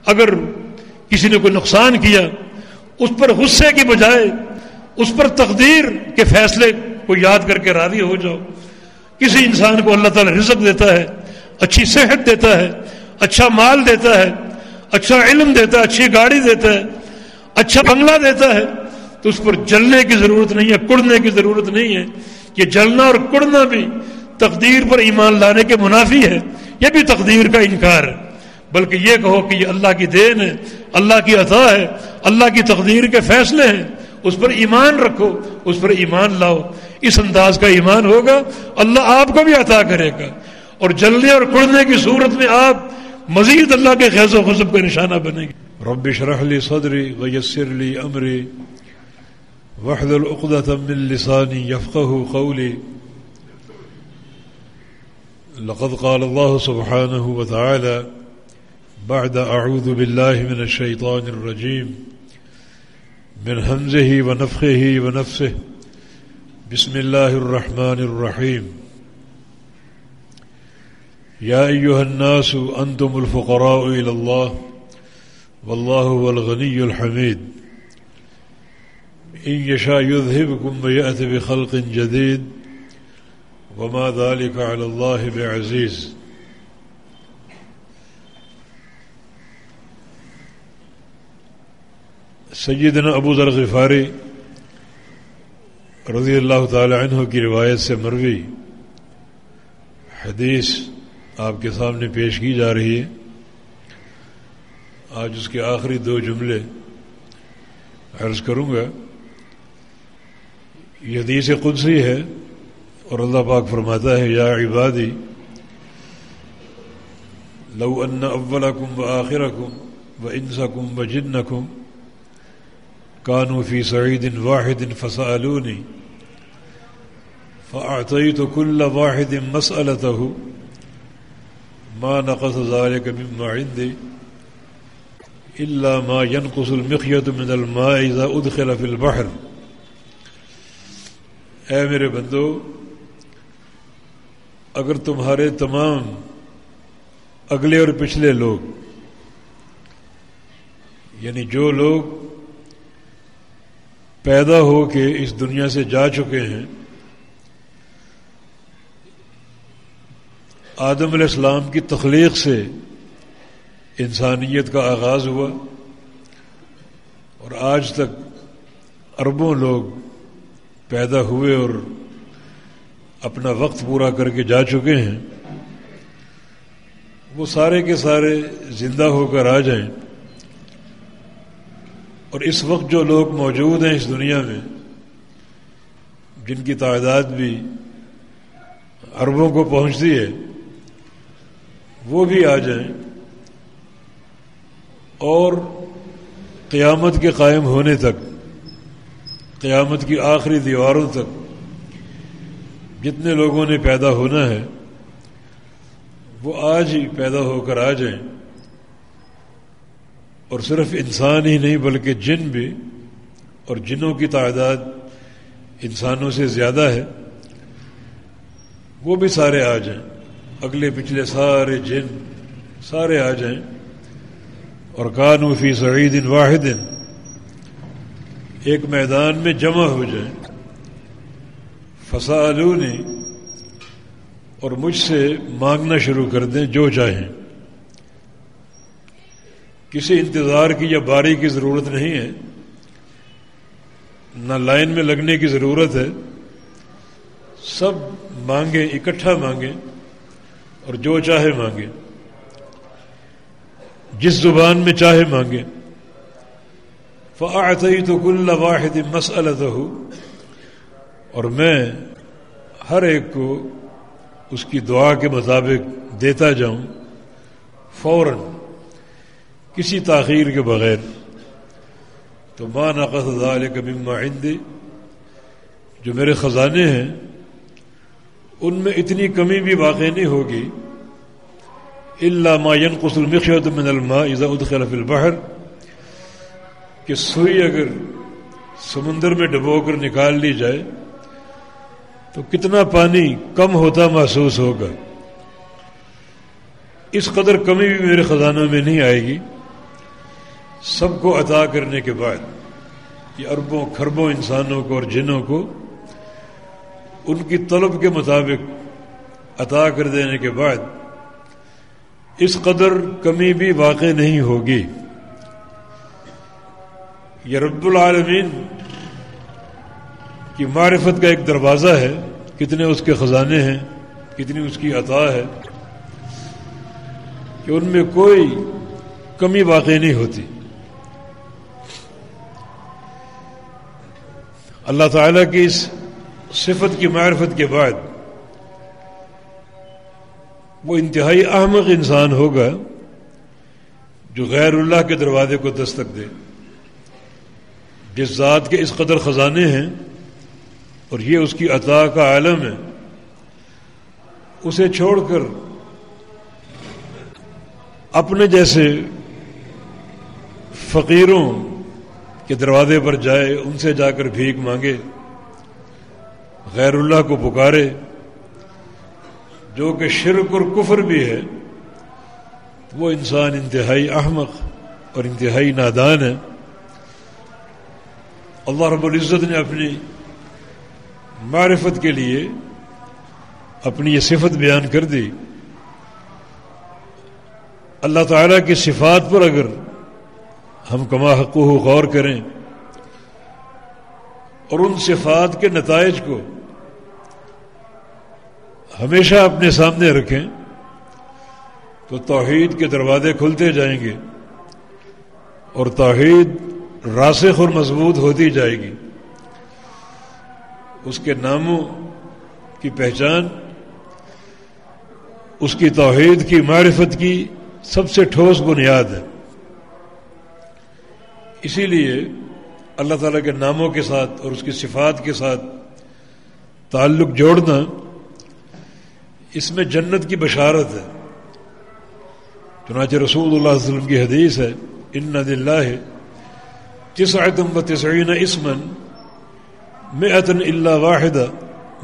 اگر کسی نے کوئی نقصان کیا اس پر غصے کی بجائے اس پر تقدیر کے فیصلے کو یاد کر کے راضی ہو جاؤ. کسی انسان کو اللہ تعالیٰ رزق دیتا ہے، اچھی صحت دیتا ہے، اچھا مال دیتا ہے، اچھا علم دیتا ہے، اچھی گاڑی دیتا ہے، اچھا بنگلہ دیتا ہے، تو اس پر جلنے کی ضرورت نہیں ہے، کڑنے کی ضرورت نہیں ہے. یہ جلنا اور کڑنا بھی تقدیر پر ایمان لانے کے منافی ہے، یہ بھی تقدیر کا انکار ہے. بلکہ یہ کہو کہ یہ اللہ کی دین ہے، اللہ کی عطا ہے، اللہ کی تقدیر کے فیصلے ہیں، اس پر ایمان رکھو، اس پر ایمان لاؤ. اس انداز کا ایمان ہوگا اللہ آپ کو بھی عطا کرے گا، اور جلنے اور کڑنے کی صورت میں آپ مزید اللہ کے خیز و خصب کا نشانہ بنیں گے. رب اشرح لی صدری ویسر لی امری واحلل عقدۃ من لسانی یفقهوا قولی. لقد قال الله سبحانه وتعالى بعد اعوذ بالله من الشيطان الرجيم من همزه ونفخه ونفثه بسم الله الرحمن الرحيم. يا أيها الناس أنتم الفقراء إلى الله والله هو الغني الحميد. إن يشاء يذهبكم ويأتي بخلق جديد وما ذلك على الله بعزيز. سیدنا ابو ذر غفاری رضی اللہ تعالی عنہ کی روایت سے مروی حدیث آپ کے سامنے پیش کی جا رہی ہے. آج اس کے آخری 2 جملے عرض کروں گا. یہ حدیث قدسی ہے اور اللہ پاک فرماتا ہے یا عبادی لو ان اولکم وآخرکم وانسکم وجنکم كانوا في صعيد واحد فسألوني فأعطيت كل واحد مسألته ما نقص ذلك مما عندي إلا ما ينقص المخيط من الماء إذا أدخل في البحر. اے میرے بندو، اگر تمہارے تمام اگلے اور پچھلے لوگ، یعنی جو لوگ پیدا ہو کے اس دنیا سے جا چکے ہیں، آدم علیہ السلام کی تخلیق سے انسانیت کا آغاز ہوا اور آج تک اربوں لوگ پیدا ہوئے اور اپنا وقت پورا کر کے جا چکے ہیں، وہ سارے کے سارے زندہ ہو کر آ جائیں، اور اس وقت جو لوگ موجود ہیں اس دنیا میں جن کی تعداد بھی اربوں کو پہنچتی ہے، وہ بھی آ جائیں اور قیامت کے قائم ہونے تک، قیامت کی آخری دیواروں تک جتنے لوگوں نے پیدا ہونا ہے وہ آج ہی پیدا ہو کر آ جائیں. اور صرف انسان ہی نہیں بلکہ جن بھی، اور جنوں کی تعداد انسانوں سے زیادہ ہے، وہ بھی سارے آ جائیں، اگلے پچھلے سارے جن سارے آ جائیں، اور کانوا فی صعید واحد، ایک میدان میں جمع ہو جائیں. فسألونی، اور مجھ سے مانگنا شروع کر دیں جو چاہیں. کسی انتظار کی یا باری کی ضرورت نہیں ہے، نہ لائن میں لگنے کی ضرورت ہے. سب مانگیں، اکٹھا مانگیں اور جو چاہے مانگیں، جس زبان میں چاہے مانگیں. فأعطيت كل واحد مسألته، اور میں ہر ایک کو اس کی دعا کے مطابق دیتا جاؤں، فوراً، کسی تاخیر کے بغیر. تو ما نقص ذلك مما عندي، جو میرے خزانے ہیں ان میں اتنی کمی بھی واقع نہیں ہوگی. الا ما ينقص المخيط من الماء اذا ادخل في البحر، کہ سوئی اگر سمندر میں ڈبو کر نکال لی جائے تو کتنا پانی کم ہوتا محسوس ہوگا. اس قدر کمی بھی میرے خزانوں میں نہیں آئے گی سب کو عطا کرنے کے بعد، یہ اربوں کھربوں انسانوں کو اور جنوں کو ان کی طلب کے مطابق عطا کر دینے کے بعد اس قدر کمی بھی واقع نہیں ہوگی۔ یہ رب العالمین کی معرفت کا ایک دروازہ ہے، کتنے اس کے خزانے ہیں، کتنی اس کی عطا ہے، کہ ان میں کوئی کمی واقع نہیں ہوتی۔ اللہ تعالیٰ کی اس صفت کی معرفت کے بعد وہ انتہائی احمق انسان ہوگا جو غیر اللہ کے دروازے کو دستک دے، جس ذات کے اس قدر خزانے ہیں اور یہ اس کی عطا کا عالم ہے، اسے چھوڑ کر اپنے جیسے فقیروں کے دروازے پر جائے، ان سے جا کر بھیک مانگے، غیر اللہ کو پکارے، جو کہ شرک اور کفر بھی ہے، وہ انسان انتہائی احمق اور انتہائی نادان ہے۔ اللہ رب العزت نے اپنی معرفت کے لیے اپنی یہ صفت بیان کر دی۔ اللہ تعالیٰ کی صفات پر اگر ہم کما حقہ غور کریں اور ان صفات کے نتائج کو ہمیشہ اپنے سامنے رکھیں تو توحید کے دروازے کھلتے جائیں گے اور توحید راسخ اور مضبوط ہوتی جائے گی۔ اس کے ناموں کی پہچان اس کی توحید کی معرفت کی سب سے ٹھوس بنیاد ہے۔ اسی لیے اللہ تعالیٰ کے ناموں کے ساتھ اور اس کی صفات کے ساتھ تعلق جوڑنا، اس میں جنت کی بشارت ہے۔ چنانچہ رسول اللہ صلی اللہ علیہ وسلم کی حدیث ہے، ان للہ 99 اسما 100 الا واحدہ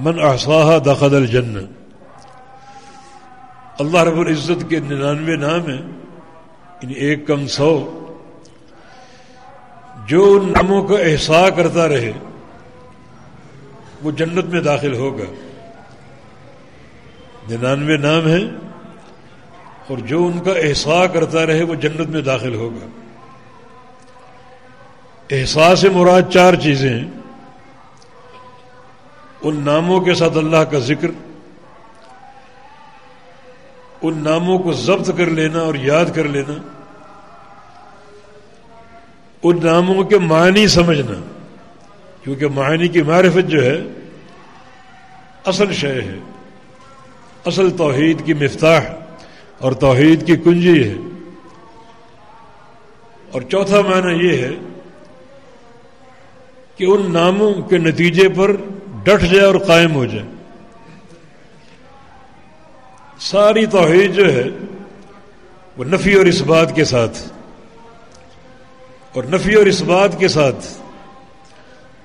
من احصاها دخل الجنہ۔ اللہ رب العزت کے 99 نام ہیں، یعنی 1 کم 100، جو ان ناموں کا احصاء کرتا رہے وہ جنت میں داخل ہوگا۔ 99 نام ہیں اور جو ان کا احصاء کرتا رہے وہ جنت میں داخل ہوگا۔ احصاء سے مراد 4 چیزیں ہیں، ان ناموں کے ساتھ اللہ کا ذکر، ان ناموں کو ضبط کر لینا اور یاد کر لینا، ان ناموں کے معنی سمجھنا، کیونکہ معنی کی معرفت جو ہے اصل شے ہے، اصل توحید کی مفتاح اور توحید کی کنجی ہے۔ اور چوتھا معنی یہ ہے کہ ان ناموں کے نتیجے پر ڈٹ جائے اور قائم ہو جائے۔ ساری توحید جو ہے وہ نفی اور اثبات کے ساتھ، اور نفی اور اثبات کے ساتھ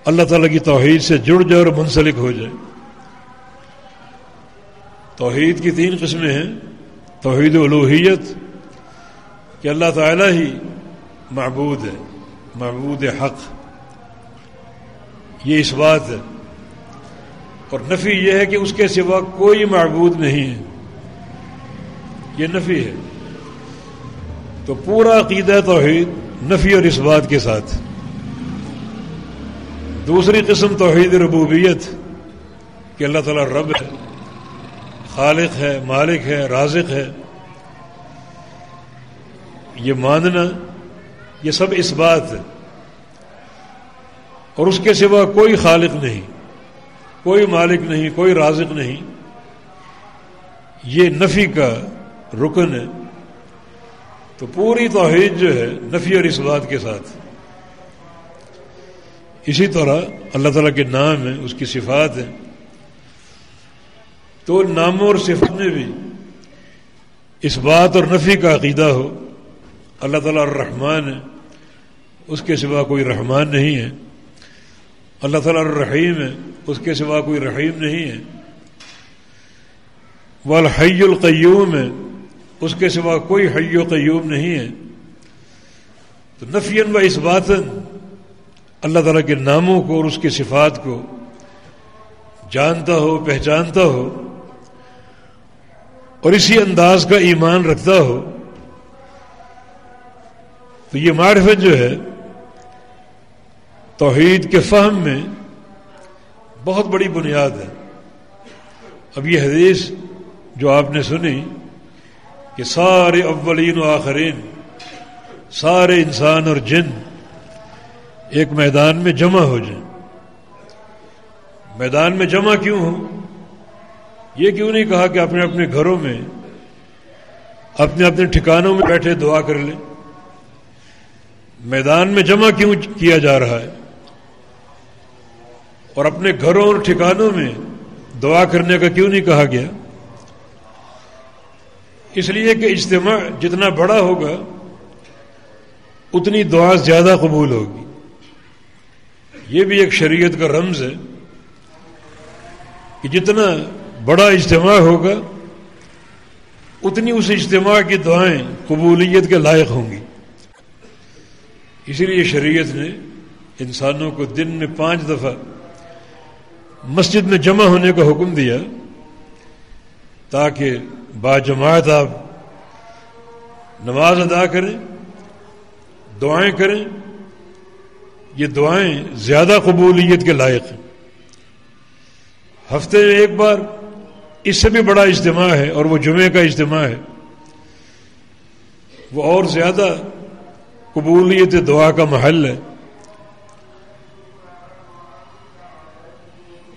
اللہ تعالیٰ کی توحید سے جڑ جائے اور منسلک ہو جائے۔ توحید کی 3 قسمیں ہیں۔ توحید الوہیت کہ اللہ تعالیٰ ہی معبود ہے، معبود حق، یہ اس بات ہے، اور نفی یہ ہے کہ اس کے سوا کوئی معبود نہیں ہے، یہ نفی ہے۔ تو پورا عقیدہ توحید نفی اور اس بات کے ساتھ۔ دوسری قسم توحید ربوبیت کہ اللہ تعالیٰ رب ہے، خالق ہے، مالک ہے، رازق ہے، یہ ماننا، یہ سب اس بات ہے، اور اس کے سوا کوئی خالق نہیں، کوئی مالک نہیں، کوئی رازق نہیں، یہ نفی کا رکن ہے۔ تو پوری توحید جو ہے نفی اور اثبات کے ساتھ۔ اسی طرح اللہ تعالیٰ کے نام ہیں، اس کی صفات ہیں، تو ناموں اور صفات میں بھی اثبات اور نفی کا عقیدہ ہو۔ اللہ تعالیٰ الرحمن ہے، اس کے سوا کوئی رحمان نہیں ہے۔ اللہ تعالیٰ الرحیم ہے، اس کے سوا کوئی رحیم نہیں ہے۔ والحی القیوم ہے، اس کے سوا کوئی حی و قیوم نہیں ہے۔ تو تو نفیاً و اثباتاً اللہ تعالیٰ کے ناموں کو اور اس کی صفات کو جانتا ہو، پہچانتا ہو اور اسی انداز کا ایمان رکھتا ہو، تو یہ معرفت جو ہے توحید کے فہم میں بہت بڑی بنیاد ہے۔ اب یہ حدیث جو آپ نے سنی کہ سارے اولین و آخرین، سارے انسان اور جن ایک میدان میں جمع ہو جائیں، میدان میں جمع کیوں ہوں؟ یہ کیوں نہیں کہا کہ اپنے اپنے گھروں میں، اپنے اپنے ٹھکانوں میں بیٹھے دعا کر لیں؟ میدان میں جمع کیوں کیا جا رہا ہے؟ اور اپنے گھروں اور ٹھکانوں میں دعا کرنے کا کیوں نہیں کہا گیا؟ اس لیے کہ اجتماع جتنا بڑا ہوگا اتنی دعا زیادہ قبول ہوگی۔ یہ بھی ایک شریعت کا رمز ہے کہ جتنا بڑا اجتماع ہوگا اتنی اس اجتماع کی دعائیں قبولیت کے لائق ہوں گی۔ اسی لیے شریعت نے انسانوں کو دن میں 5 دفعہ مسجد میں جمع ہونے کا حکم دیا تاکہ باجماعت آپ نماز ادا کریں، دعائیں کریں۔ یہ دعائیں زیادہ قبولیت کے لائق ہیں۔ ہفتے میں ایک بار اس سے بھی بڑا اجتماع ہے اور وہ جمعے کا اجتماع ہے، وہ اور زیادہ قبولیت دعا کا محل ہے۔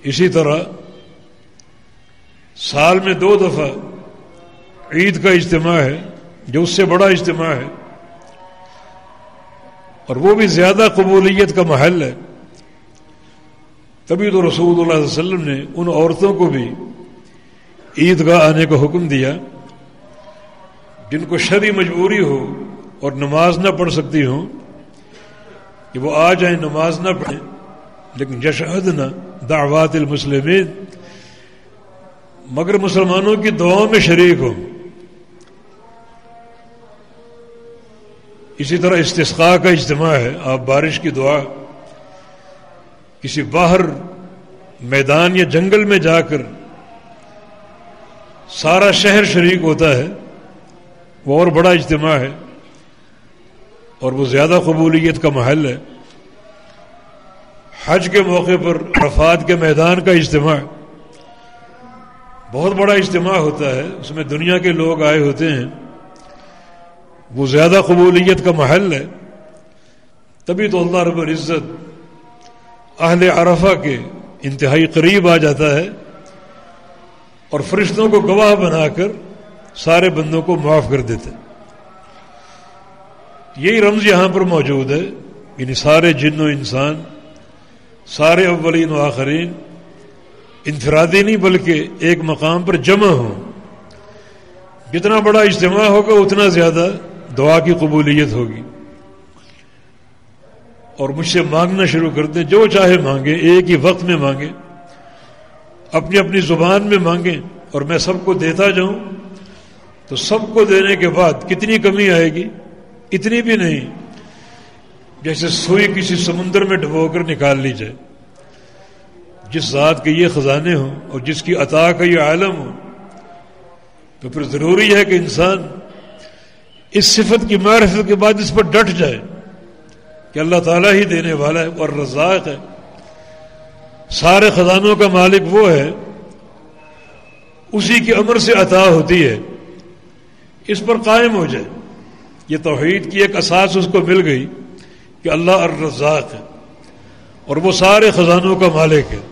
اسی طرح سال میں 2 دفعہ عید کا اجتماع ہے جو اس سے بڑا اجتماع ہے اور وہ بھی زیادہ قبولیت کا محل ہے۔ تبھی تو رسول اللہ صلی اللہ علیہ وسلم نے ان عورتوں کو بھی عیدگاہ آنے کا حکم دیا جن کو شرعی مجبوری ہو اور نماز نہ پڑھ سکتی ہوں کہ وہ آ جائیں، نماز نہ پڑھیں، لیکن یشہدن دعوات المسلمین، مگر مسلمانوں کی دعاؤں میں شریک ہوں۔ اسی طرح استسقاء کا اجتماع ہے، آپ بارش کی دعا کسی باہر میدان یا جنگل میں جا کر سارا شہر شریک ہوتا ہے، وہ اور بڑا اجتماع ہے اور وہ زیادہ قبولیت کا محل ہے۔ حج کے موقع پر عرفات کے میدان کا اجتماع بہت بڑا اجتماع ہوتا ہے، اس میں دنیا کے لوگ آئے ہوتے ہیں، وہ زیادہ قبولیت کا محل ہے۔ تبھی تو اللہ رب العزت اہل عرفہ کے انتہائی قریب آ جاتا ہے اور فرشتوں کو گواہ بنا کر سارے بندوں کو معاف کر دیتے۔ یہی رمز یہاں پر موجود ہے، یعنی سارے جن و انسان، سارے اولین و آخرین انفرادی نہیں بلکہ ایک مقام پر جمع ہوں۔ جتنا بڑا اجتماع ہوگا اتنا زیادہ دعا کی قبولیت ہوگی۔ اور مجھ سے مانگنا شروع کر دیں، جو چاہے مانگے، ایک ہی وقت میں مانگے، اپنی اپنی زبان میں مانگیں، اور میں سب کو دیتا جاؤں تو سب کو دینے کے بعد کتنی کمی آئے گی؟ اتنی بھی نہیں، جیسے سوئی کسی سمندر میں ڈبو کر نکال لی جائے۔ جس ذات کے یہ خزانے ہوں اور جس کی عطا کا یہ عالم ہو، تو پھر ضروری ہے کہ انسان اس صفت کی معرفت کے بعد اس پر ڈٹ جائے کہ اللہ تعالیٰ ہی دینے والا ہے اور رزاق ہے، سارے خزانوں کا مالک وہ ہے، اسی کی امر سے عطا ہوتی ہے، اس پر قائم ہو جائے۔ یہ توحید کی ایک اساس اس کو مل گئی کہ اللہ الرزاق ہے اور وہ سارے خزانوں کا مالک ہے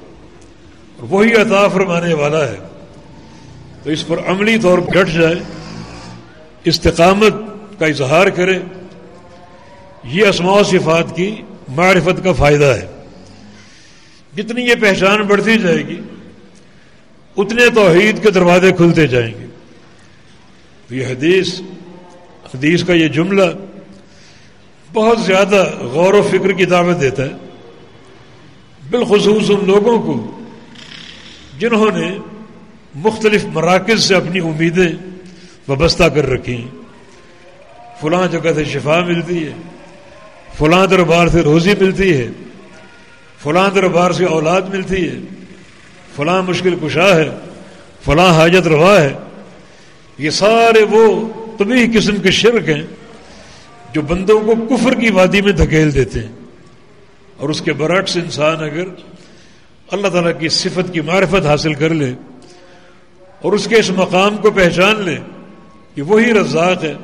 اور وہی عطا فرمانے والا ہے، تو اس پر عملی طور پر ڈٹ جائے، استقامت کا اظہار کرے۔ یہ اسماء و صفات کی معرفت کا فائدہ ہے۔ جتنی یہ پہچان بڑھتی جائے گی اتنے توحید کے دروازے کھلتے جائیں گے۔ تو یہ حدیث کا یہ جملہ بہت زیادہ غور و فکر کی دعوت دیتا ہے، بالخصوص ان لوگوں کو جنہوں نے مختلف مراکز سے اپنی امیدیں وابستہ کر رکھی ہیں۔ فلاں جگہ سے شفا ملتی ہے، فلاں دربار سے روزی ملتی ہے، فلاں دربار سے اولاد ملتی ہے، فلاں مشکل کشا ہے، فلاں حاجت روا ہے. یہ سارے وہ قبیح قسم کے شرک ہیں جو بندوں کو کفر کی وادی میں دھکیل دیتے ہیں. اور اس کے برعکس انسان اگر اللہ تعالیٰ کی صفت کی معرفت حاصل کر لے اور اس کے اس مقام کو پہچان لے کہ وہی رزاق ہے،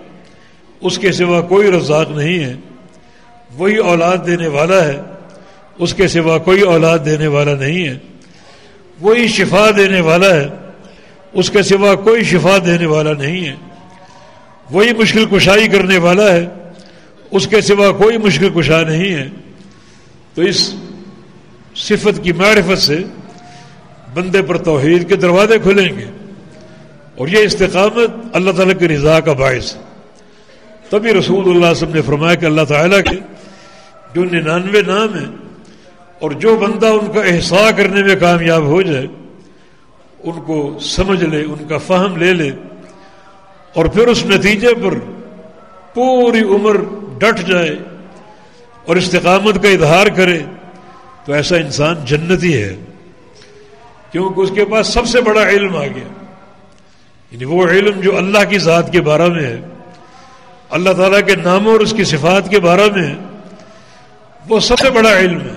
اس کے سوا کوئی رزاق نہیں ہے، وہی اولاد دینے والا ہے، اس کے سوا کوئی اولاد دینے والا نہیں ہے، وہی شفا دینے والا ہے، اس کے سوا کوئی شفا دینے والا نہیں ہے، وہی مشکل کشائی کرنے والا ہے، اس کے سوا کوئی مشکل کشا نہیں ہے. تو اس صفت کی معرفت سے بندے پر توحید کے دروازے کھلیں گے اور یہ استقامت اللہ تعالیٰ کی رضا کا باعث ہے. تبھی رسول اللہ صلی اللہ علیہ وسلم نے فرمایا کہ اللہ تعالیٰ کے جو 99 نام ہیں اور جو بندہ ان کا احصاء کرنے میں کامیاب ہو جائے، ان کو سمجھ لے، ان کا فہم لے لے اور پھر اس نتیجے پر پوری عمر ڈٹ جائے اور استقامت کا اظہار کرے، تو ایسا انسان جنتی ہے، کیونکہ اس کے پاس سب سے بڑا علم آ گیا. یعنی وہ علم جو اللہ کی ذات کے بارے میں ہے، اللہ تعالیٰ کے ناموں اور اس کی صفات کے بارے میں ہے، وہ سب سے بڑا علم ہے.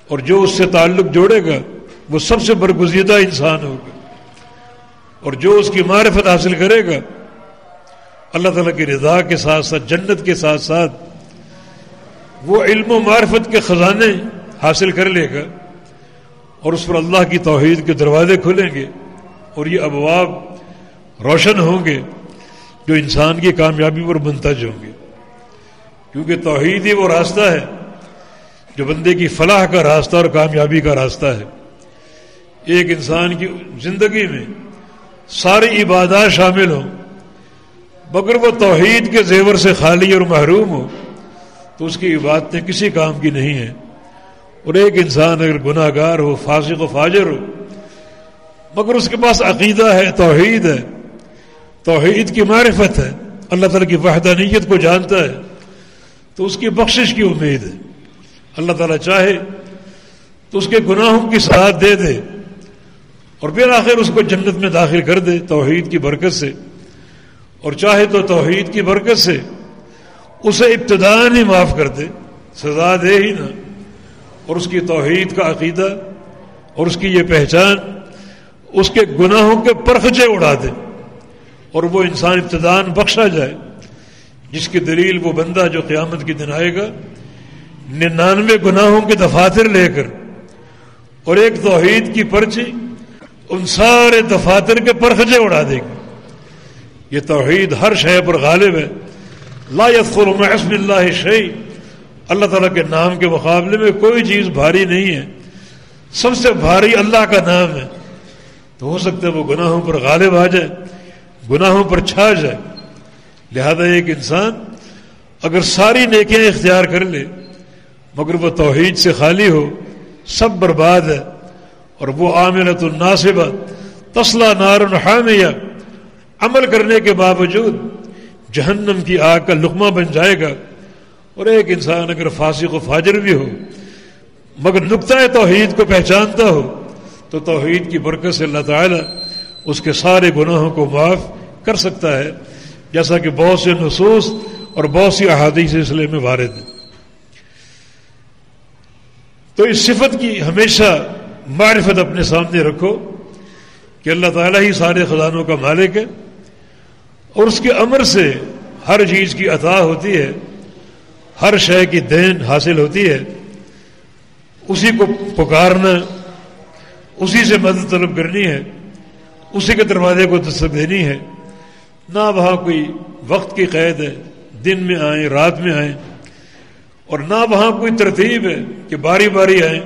اور جو اس سے تعلق جوڑے گا وہ سب سے برگزیدہ انسان ہوگا. اور جو اس کی معرفت حاصل کرے گا اللہ تعالیٰ کی رضا کے ساتھ ساتھ، جنت کے ساتھ ساتھ، وہ علم و معرفت کے خزانے حاصل کر لے گا اور اس پر اللہ کی توحید کے دروازے کھلیں گے اور یہ ابواب روشن ہوں گے جو انسان کی کامیابی پر منتج ہوں گے. کیونکہ توحید ہی وہ راستہ ہے جو بندے کی فلاح کا راستہ اور کامیابی کا راستہ ہے. ایک انسان کی زندگی میں ساری عبادات شامل ہوں مگر وہ توحید کے زیور سے خالی اور محروم ہو تو اس کی عبادتیں کسی کام کی نہیں ہیں. اور ایک انسان اگر گناہ گار ہو، فاسق و فاجر ہو، مگر اس کے پاس عقیدہ ہے، توحید ہے، توحید کی معرفت ہے، اللہ تعالیٰ کی وحدانیت کو جانتا ہے، تو اس کی بخشش کی امید ہے. اللہ تعالیٰ چاہے تو اس کے گناہوں کی سزا دے دے اور بالآخر اس کو جنت میں داخل کر دے توحید کی برکت سے، اور چاہے تو توحید کی برکت سے اسے ابتداءً ہی معاف کر دے، سزا دے ہی نہ، اور اس کی توحید کا عقیدہ اور اس کی یہ پہچان اس کے گناہوں کے پرخچے اڑا دے اور وہ انسان ابتداءً بخشا جائے، جس کی دلیل وہ بندہ جو قیامت کے دن آئے گا 99 گناہوں کے دفاتر لے کر اور ایک توحید کی پرچی ان سارے دفاتر کے پرخچے اڑا دے گی. یہ توحید ہر شے پر غالب ہے. لا يدخل مع اسم اللہ شیء، اللہ تعالیٰ کے نام کے مقابلے میں کوئی چیز بھاری نہیں ہے، سب سے بھاری اللہ کا نام ہے. تو ہو سکتا ہے وہ گناہوں پر غالب آ جائے، گناہوں پر چھا جائے. لہذا ایک انسان اگر ساری نیکیاں اختیار کر لے مگر وہ توحید سے خالی ہو، سب برباد ہے. اور وہ عاملۃ ناصبہ تصلی نار حامیہ، عمل کرنے کے باوجود جہنم کی آگ کا لقمہ بن جائے گا. اور ایک انسان اگر فاسق و فاجر بھی ہو مگر نقطۂ توحید کو پہچانتا ہو تو توحید کی برکت سے اللہ تعالیٰ اس کے سارے گناہوں کو معاف کر سکتا ہے، جیسا کہ بہت سے نصوص اور بہت سی احادیث اس سلسلے میں وارد ہیں. تو اس صفت کی ہمیشہ معرفت اپنے سامنے رکھو کہ اللہ تعالیٰ ہی سارے خزانوں کا مالک ہے اور اس کے امر سے ہر چیز کی عطا ہوتی ہے، ہر شے کی دین حاصل ہوتی ہے. اسی کو پکارنا، اسی سے مدد طلب کرنی ہے، اسی کے دروازے کو دستک دینی ہے. نہ وہاں کوئی وقت کی قید ہے، دن میں آئیں رات میں آئیں، اور نہ وہاں کوئی ترتیب ہے کہ باری باری آئیں.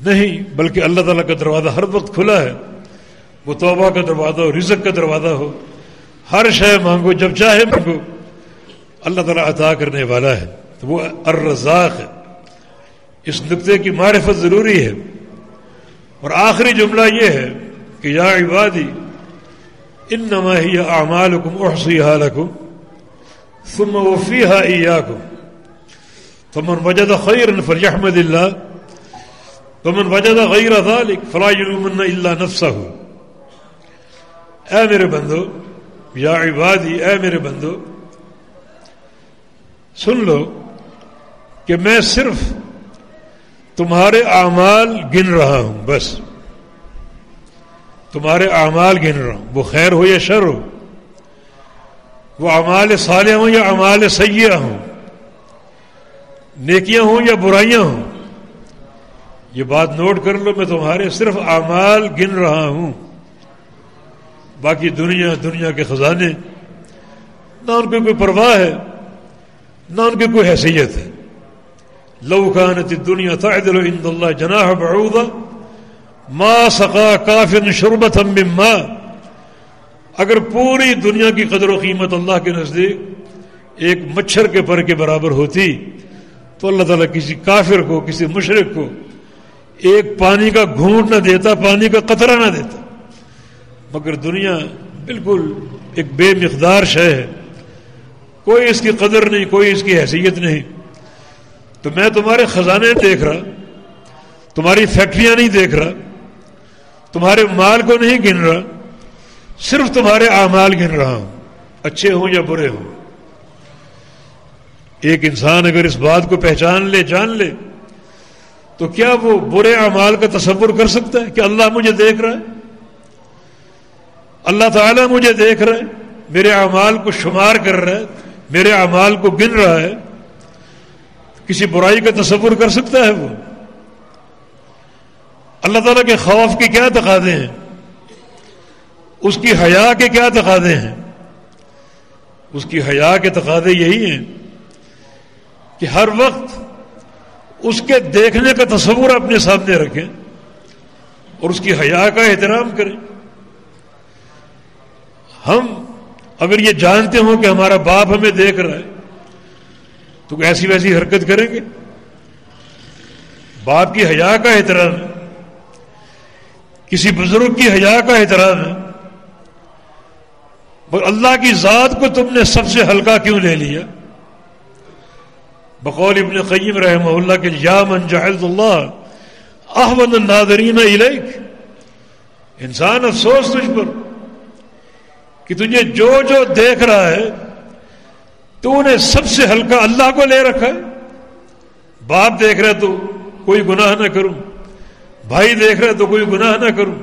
نہیں، بلکہ اللہ تعالیٰ کا دروازہ ہر وقت کھلا ہے. وہ توبہ کا دروازہ ہو، رزق کا دروازہ ہو، ہر شے مانگو، جب چاہے مانگو، اللہ تعالیٰ عطا کرنے والا ہے. تو وہ الرزاق ہے. اس نقطے کی معرفت ضروری ہے. اور آخری جملہ یہ ہے کہ یا عبادی انما ہی اعمالکم احصیھا لکم ثم اوفیھا ایاکم. فمن وجد خيرا فليحمد الله ومن وجد غير ذلك فلا يلومن الا نفسه. اے میرے بندو، یا عبادی، اے میرے بندو، سن لو کہ میں صرف تمہارے اعمال گن رہا ہوں، بس تمہارے اعمال گن رہا ہوں، وہ خیر ہو یا شر ہو، وہ اعمال صالح ہوں یا اعمال سیئہ ہوں، نیکیاں ہوں یا برائیاں ہوں. یہ بات نوٹ کر لو، میں تمہارے صرف اعمال گن رہا ہوں، باقی دنیا کے خزانے نہ ان کی کوئی پرواہ ہے نہ ان کی کوئی حیثیت ہے. لو كانت الدنيا تعدل عند الله جناح بعوضة ما سقى كافر شربة من ماء. اگر پوری دنیا کی قدر و قیمت اللہ کے نزدیک ایک مچھر کے پر کے برابر ہوتی تو اللہ تعالیٰ کسی کافر کو، کسی مشرک کو ایک پانی کا گھونٹ نہ دیتا، پانی کا قطرہ نہ دیتا. مگر دنیا بالکل ایک بے مقدار شے ہے، کوئی اس کی قدر نہیں، کوئی اس کی حیثیت نہیں. تو میں تمہارے خزانے دیکھ رہا، تمہاری فیکٹریاں نہیں دیکھ رہا، تمہارے مال کو نہیں گن رہا، صرف تمہارے اعمال گن رہا ہوں، اچھے ہوں یا برے ہوں. ایک انسان اگر اس بات کو پہچان لے، جان لے، تو کیا وہ برے اعمال کا تصور کر سکتا ہے کہ اللہ مجھے دیکھ رہا ہے؟ اللہ تعالیٰ مجھے دیکھ رہا ہے، میرے اعمال کو شمار کر رہا ہے، میرے اعمال کو گن رہا ہے. کسی برائی کا تصور کر سکتا ہے وہ؟ اللہ تعالیٰ کے خوف کے کیا تقاضے ہیں، اس کی حیا کے کیا تقاضے ہیں؟ اس کی حیا کے تقاضے یہی ہیں کہ ہر وقت اس کے دیکھنے کا تصور اپنے سامنے رکھیں اور اس کی حیا کا احترام کریں. ہم اگر یہ جانتے ہوں کہ ہمارا باپ ہمیں دیکھ رہا ہے تو ایسی ویسی حرکت کریں گے؟ باپ کی حیا کا احترام ہے، کسی بزرگ کی حیا کا احترام ہے. مگر اللہ کی ذات کو تم نے سب سے ہلکا کیوں لے لیا؟ بقول ابن قیم رحمہ اللہ کے یا من جعلت اللہ احون الناظرین الیک. انسان افسوس تجھ پر کہ تجھے جو دیکھ رہا ہے تو نے سب سے ہلکا اللہ کو لے رکھا ہے. باپ دیکھ رہا ہے تو کوئی گناہ نہ کروں، بھائی دیکھ رہا ہے تو کوئی گناہ نہ کروں،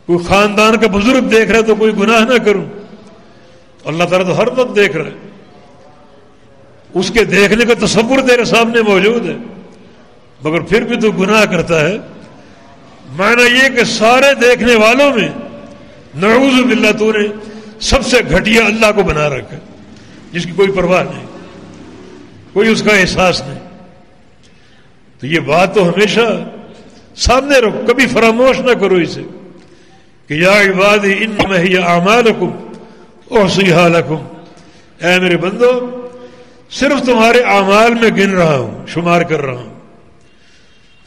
کوئی خاندان کا بزرگ دیکھ رہا ہے تو کوئی گناہ نہ کروں. اللہ تعالیٰ تو ہر وقت دیکھ رہا ہے، اس کے دیکھنے کا تصور تیرے سامنے موجود ہے، مگر پھر بھی تو گناہ کرتا ہے. معنی یہ کہ سارے دیکھنے والوں میں نعوذ باللہ تو نے سب سے گھٹیا اللہ کو بنا رکھا، جس کی کوئی پرواہ نہیں، کوئی اس کا احساس نہیں. تو یہ بات تو ہمیشہ سامنے رکھو، کبھی فراموش نہ کرو اسے کہ یا عبادی انما ہی اعمالکم احصیھا لکم. اے میرے بندو، صرف تمہارے اعمال میں گن رہا ہوں، شمار کر رہا ہوں.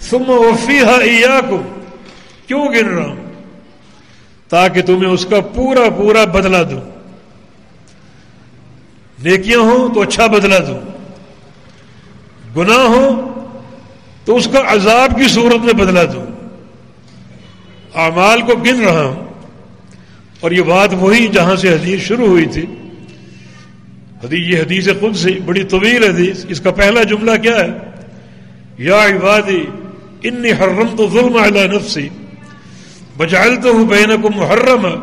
ثم اوفیھا ایاکم. کیوں گن رہا ہوں؟ تاکہ تمہیں اس کا پورا پورا بدلہ دوں. نیکیاں ہوں تو اچھا بدلہ دوں، گناہ ہو تو اس کا عذاب کی صورت میں بدلہ دوں. اعمال کو گن رہا ہوں. اور یہ بات وہی جہاں سے حدیث شروع ہوئی تھی، یہ حدیث قدسی بڑی طویل حدیث. اس کا پہلا جملہ کیا ہے؟ یا عبادی انی حرمت الظلم علی نفسی وجعلتہ بینکم محرما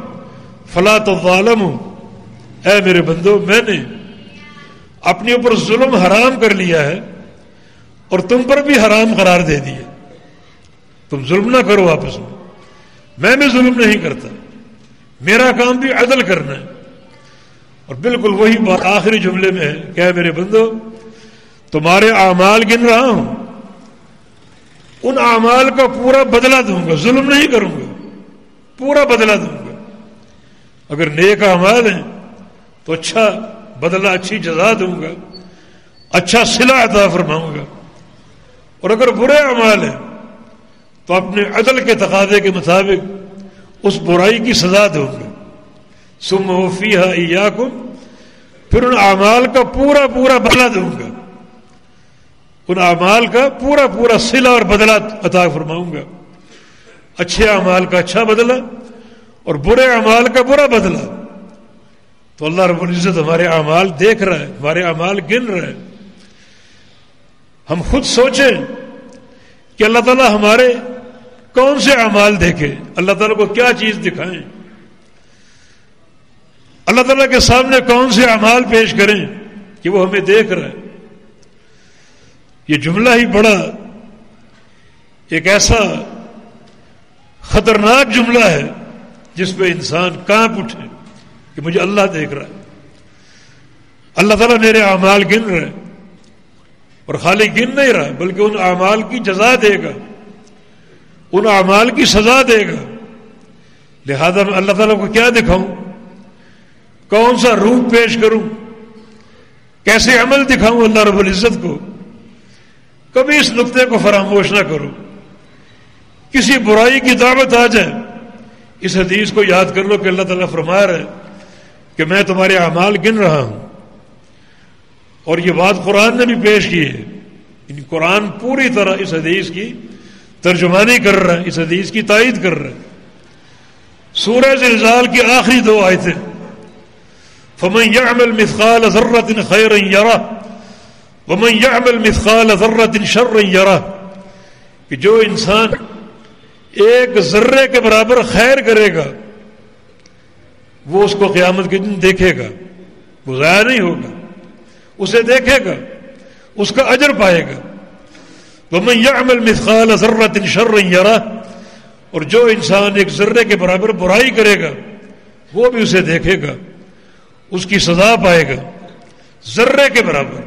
فلا تظالموا. اے میرے بندو، میں نے اپنے اوپر ظلم حرام کر لیا ہے اور تم پر بھی حرام قرار دے دیا. تم ظلم نہ کرو آپس میں بھی ظلم نہیں کرتا، میرا کام بھی عدل کرنا ہے. اور بالکل وہی بات آخری جملے میں ہے کہ اے میرے بندو، تمہارے اعمال گن رہا ہوں، ان اعمال کا پورا بدلہ دوں گا، ظلم نہیں کروں گا، پورا بدلہ دوں گا. اگر نیک اعمال ہیں تو اچھا بدلہ، اچھی جزا دوں گا، اچھا صلہ عطا فرماؤں گا. اور اگر برے اعمال ہیں تو اپنے عدل کے تقاضے کے مطابق اس برائی کی سزا دوں گا. ثم اوفیھا ایاکم. پھر ان اعمال کا پورا پورا بدلہ دوں گا. ان اعمال کا پورا پورا صلہ اور بدلہ عطا فرماؤں گا. اچھے اعمال کا اچھا بدلہ اور برے اعمال کا برا بدلہ. تو اللہ رب العزت ہمارے اعمال دیکھ رہا ہے، ہمارے اعمال گن رہا ہے. ہم خود سوچیں کہ اللہ تعالیٰ ہمارے کون سے اعمال دیکھے، اللہ تعالیٰ کو کیا چیز دکھائیں، اللہ تعالیٰ کے سامنے کون سے اعمال پیش کریں کہ وہ ہمیں دیکھ رہا ہے. یہ جملہ ہی بڑا ایک ایسا خطرناک جملہ ہے جس پہ انسان کانپ اٹھے کہ مجھے اللہ دیکھ رہا ہے، اللہ تعالیٰ میرے اعمال گن رہا ہے. اور خالی گن نہیں رہا بلکہ ان اعمال کی جزا دے گا، ان اعمال کی سزا دے گا. لہذا میں اللہ تعالیٰ کو کیا دکھاؤں، کون سا روپ پیش کروں، کیسے عمل دکھاؤں اللہ رب العزت کو. کبھی اس نقطے کو فراموش نہ کرو. کسی برائی کی دعوت آ جائے، اس حدیث کو یاد کر لو کہ اللہ تعالیٰ فرما رہا ہے کہ میں تمہارے اعمال گن رہا ہوں. اور یہ بات قرآن نے بھی پیش کی ہے. قرآن پوری طرح اس حدیث کی ترجمانی کر رہا ہے، اس حدیث کی تائید کر رہا ہے. سورہ زلزال کی آخری 2 آیتیں، فَمَنْ يَعْمَلْ مِثْقَالَ ذَرَّةٍ خَيْرًا يَرَهُ وَمَنْ يَعْمَلْ مِثْقَالَ ذَرَّةٍ شَرًّا يَرَهُ، کہ جو انسان ایک ذرے کے برابر خیر کرے گا وہ اس کو قیامت کے دن دیکھے گا، وہ ضائع نہیں ہوگا، اسے دیکھے گا، اس کا اجر پائے گا. وَمَنْ يَعْمَلْ مِثْقَالَ ذَرَّةٍ شَرًّا يَرَهُ، اور جو انسان ایک ذرے کے برابر برائی کرے گا وہ بھی اسے دیکھے گا، اس کی سزا پائے گا. ذرے کے برابر،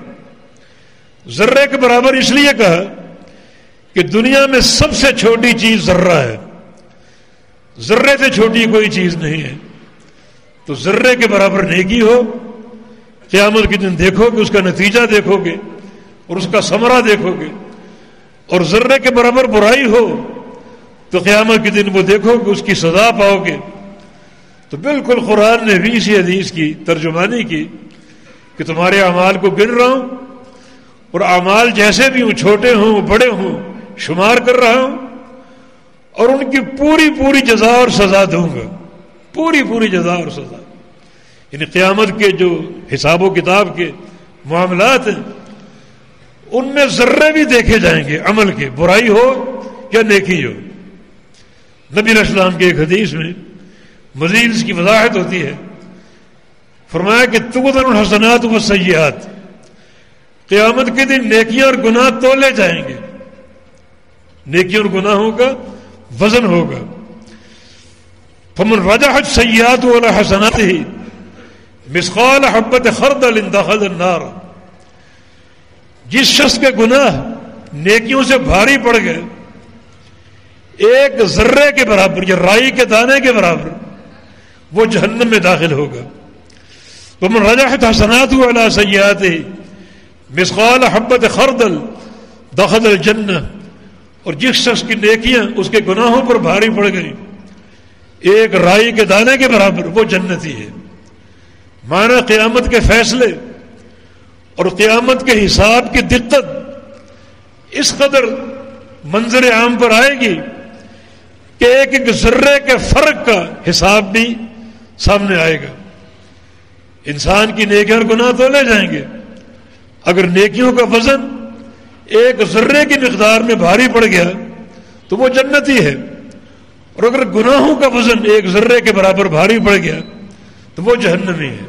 ذرے کے برابر اس لیے کہا کہ دنیا میں سب سے چھوٹی چیز ذرہ ہے، ذرے سے چھوٹی کوئی چیز نہیں ہے. تو ذرے کے برابر نیکی ہو، قیامت کے دن دیکھو گے، اس کا نتیجہ دیکھو گے اور اس کا ثمرہ دیکھو گے. اور ذرے کے برابر برائی ہو تو قیامت کے دن وہ دیکھو گے، اس کی سزا پاؤ گے. تو بالکل قرآن نے بھی اسی حدیث کی ترجمانی کی کہ تمہارے اعمال کو گن رہا ہوں اور اعمال جیسے بھی ہوں، چھوٹے ہوں بڑے ہوں، شمار کر رہا ہوں اور ان کی پوری پوری جزا اور سزا دوں گا، پوری پوری جزا اور سزا. یعنی قیامت کے جو حساب و کتاب کے معاملات ہیں ان میں ذرے بھی دیکھے جائیں گے، عمل کے، برائی ہو یا نیکی ہو. نبی علیہ السلام کے ایک حدیث میں مزید اس کی وضاحت ہوتی ہے. فرمایا کہ توزن الحسنات والسیئات، قیامت کے دن نیکیاں اور گناہ تولے جائیں گے، نیکیوں اور گناہوں کا وزن ہوگا. فمن رجحت سیئاته على حسناته مثقال حبۃ خردل دخل النار، جس شخص کے گناہ نیکیوں سے بھاری پڑ گئے، ایک ذرے کے برابر یا رائی کے دانے کے برابر، وہ جہنم میں داخل ہوگا. ومن رجحت حسناته على سیئاته مثقال حبۃ خردل دخل الجنہ، اور جس شخص کی نیکیاں اس کے گناہوں پر بھاری پڑ گئی ایک رائی کے دانے کے برابر، وہ جنتی ہے. مانا قیامت کے فیصلے اور قیامت کے حساب کی دقت اس قدر منظر عام پر آئے گی کہ ایک ایک ذرے کے فرق کا حساب بھی سامنے آئے گا. انسان کی نیکیاں اور گناہ تولے جائیں گے. اگر نیکیوں کا وزن ایک ذرے کی مقدار میں بھاری پڑ گیا تو وہ جنتی ہے، اور اگر گناہوں کا وزن ایک ذرے کے برابر بھاری پڑ گیا تو وہ جہنمی ہے.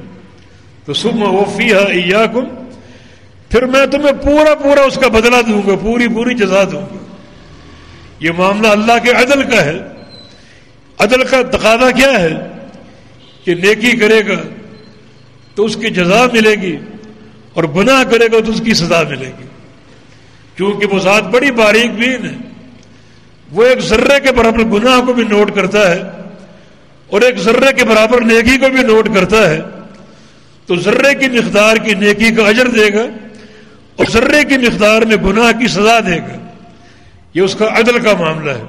تو ثم اوفیھا ایاکم، پھر میں تمہیں پورا پورا اس کا بدلہ دوں گا، پوری پوری جزا دوں گا. یہ معاملہ اللہ کے عدل کا ہے. عدل کا تقاضا کیا ہے کہ نیکی کرے گا تو اس کی جزا ملے گی اور گناہ کرے گا تو اس کی سزا ملے گی. کیونکہ وہ ذات بڑی باریک بین ہے، وہ ایک ذرے کے برابر گناہ کو بھی نوٹ کرتا ہے اور ایک ذرے کے برابر نیکی کو بھی نوٹ کرتا ہے. تو ذرے کی مقدار کی نیکی کا اجر دے گا اور ذرے کی مقدار میں گناہ کی سزا دے گا. یہ اس کا عدل کا معاملہ ہے.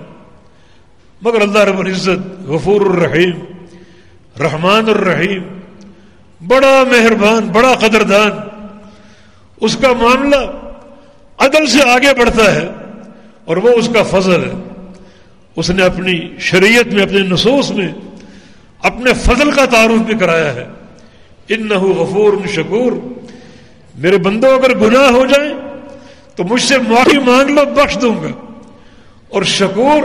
مگر اللہ رب العزت غفور الرحیم، رحمان الرحیم، بڑا مہربان، بڑا قدردان. اس کا معاملہ عدل سے آگے بڑھتا ہے، اور وہ اس کا فضل ہے۔ اس نے اپنی شریعت میں، اپنے نصوص میں اپنے فضل کا تعارف بھی کرایا ہے، انہ غفور شکور۔ میرے بندوں اگر گناہ ہو جائیں تو مجھ سے معافی مانگ لو، بخش دوں گا، اور شکور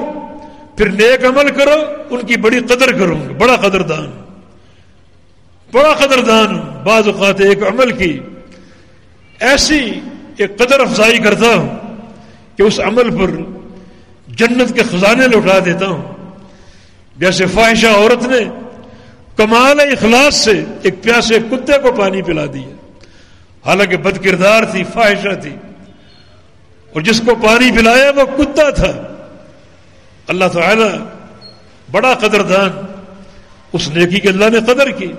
پھر نیک عمل کرو، ان کی بڑی قدر کروں گا، بڑا قدردان ہوں۔ بعض اوقات ایک عمل کی ایسی ایک قدر افزائی کرتا ہوں کہ اس عمل پر جنت کے خزانے لوٹا دیتا ہوں۔ جیسے فاحشہ عورت نے کمال اخلاص سے ایک پیاسے کتے کو پانی پلا دیا، حالانکہ بد کردار تھی، فاحشہ تھی، اور جس کو پانی پلایا وہ کتا تھا۔ اللہ تعالی بڑا قدردان، اس نیکی کے اللہ نے قدر کی۔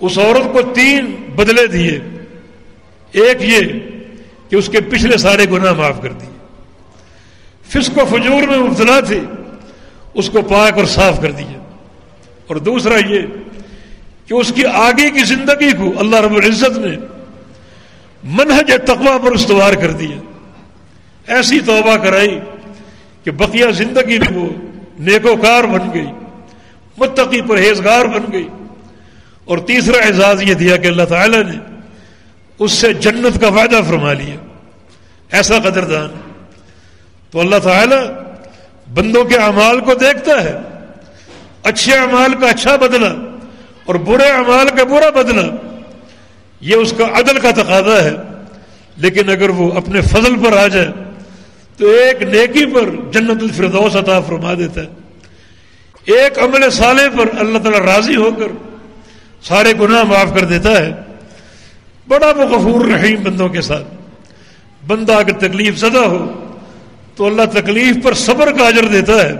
اس عورت کو 3 بدلے دیے، ایک یہ کہ اس کے پچھلے سارے گناہ معاف کر دیے، فسق و فجور میں مبتلا تھی، اس کو پاک اور صاف کر دیا، اور دوسرا یہ کہ اس کی آگے کی زندگی کو اللہ رب العزت نے منہج تقویٰ پر استوار کر دیا، ایسی توبہ کرائی کہ بقیہ زندگی میں وہ نیکوکار بن گئی، متقی پرہیزگار بن گئی۔ اور تیسرا اعزاز یہ دیا کہ اللہ تعالیٰ نے اس سے جنت کا وعدہ فرما لیا، ایسا قدردان۔ تو اللہ تعالیٰ بندوں کے اعمال کو دیکھتا ہے، اچھے اعمال کا اچھا بدلہ اور برے اعمال کا برا بدلہ، یہ اس کا عدل کا تقاضا ہے۔ لیکن اگر وہ اپنے فضل پر آ جائے تو ایک نیکی پر جنت الفردوس عطا فرما دیتا ہے، ایک عمل صالح پر اللہ تعالیٰ راضی ہو کر سارے گناہ معاف کر دیتا ہے۔ بڑا وہ غفور رحیم بندوں کے ساتھ۔ بندہ اگر تکلیف زدہ ہو تو اللہ تکلیف پر صبر کا اجر دیتا ہے۔